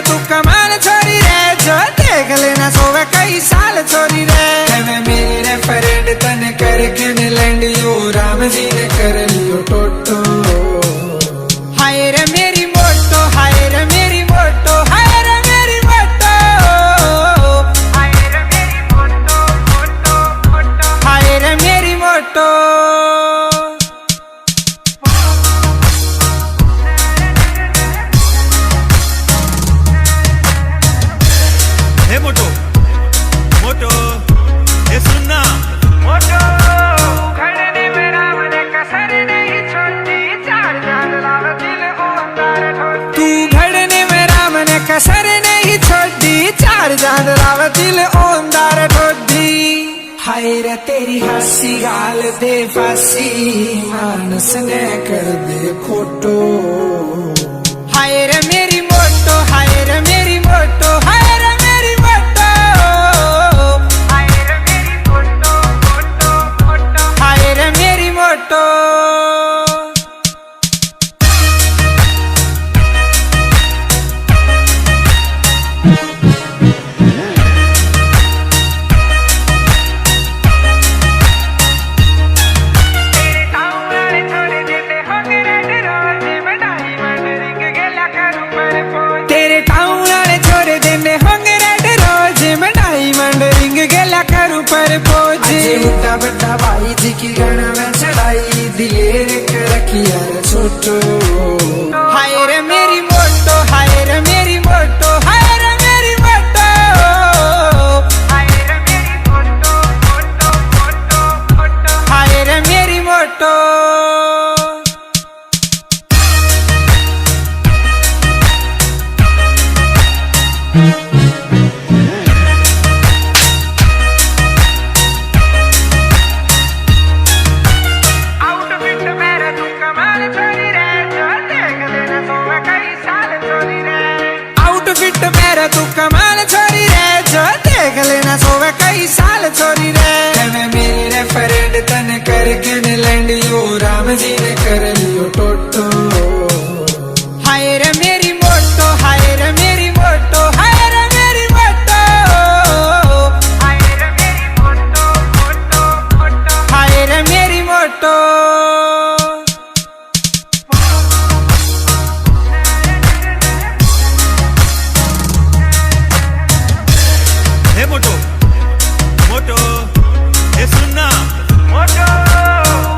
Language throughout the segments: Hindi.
तू कमाल छोरी रे, जो देख लेना सोवे कई साल छोरी रे। मैं मेरे फ्रेंड तने करके लैंड यो राम जी ने कर लियो टोटो। हाय रे मेरी मोटो, हाय रे मेरी मोटो, हाय रे मेरी मोटो, हाय रे मेरी मोटो, मोटो मोटो, हाय रे मेरी मोटो। मोटो मोटो ये सुनना मोटो, खड़ने में राम ने कसर नहीं छोड़ी, चार चांद लाव दिल ओंदार ठोड़ी। तू घड़ने में राम ने कसर नहीं छोड़ी, चार चांद लाव दिल ओंदार ठोड़ी। हाय रे तेरी हंसी गाल दे फांसी, मानस ने कर दे खोटो। हाय रे मेरी मोटो, हाय रे मेरी मोटो, हाय रे मेरी मोटो, हाय रे मेरी मोटो, मोटो मोटो, हाय रे मेरी मोटो। तेरे टाउन वाले छोरे देने होंगे रेड रोज, मैं डायमंड रिंग गेला करूं पर पोज। उठा बड़ा भाई जी की गणा में चढ़ाई, दिलेर कर रखी यार छोटो। हाय रे मेरी मोटो, हाय रे मेरी मोटो, हाय रे मेरी मोटो, हाय रे मेरी मोटो, मोटो मोटो मोटो, हाय रे मेरी मोटो। आउटफिट मेरा तू कमाल छोरी रे, जो देख लेना सोवे कई साल छोरी रे। आउटफिट मेरा तू कमाल छोरी रे, जो देख लेना सोवे कई साल छोरी रे। मैं मेरे फ्रेंड तने करके लैंड यो राम जी ने कर लियो टोटो। हाय रे मेरी मोटो, हाय रे मेरी मोटो, हाय रे मेरी मोटो, हाय रे मेरी मोटो, मोटो मोटो, हाय रे मेरी मोटो। हे मोटो मोटो ये सुनना मोटो,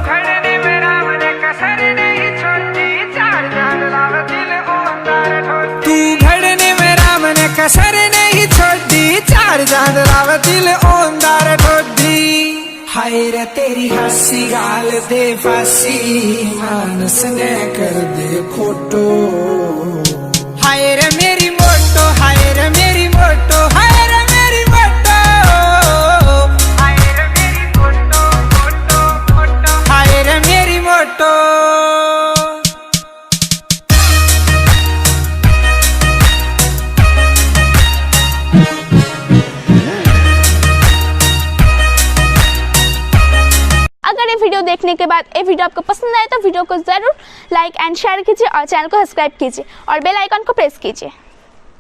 खड़ने में राम ने कसर नहीं छोड़ी, चार चांद लाव दिल ओंदार ठोड़ी। तू घड़ने में राम ने कसर नहीं छोड़ी, चार चांद लाव दिल ओंदार ठोड़ी। हाय रे तेरी हंसी गाल दे फांसी, मानस ने कर दे खोटो। हाय रे मेरी मोटो, हाय रे मेरी मोटो, हाय रे मेरी मोटो, हाय रे मेरी मोटो, मोटो मोटो, हाय रे मेरी मोटो। अगर ये वीडियो देखने के बाद ये वीडियो आपको पसंद आए तो वीडियो को जरूर लाइक एंड शेयर कीजिए और चैनल को सब्सक्राइब कीजिए और बेल आइकन को प्रेस कीजिए।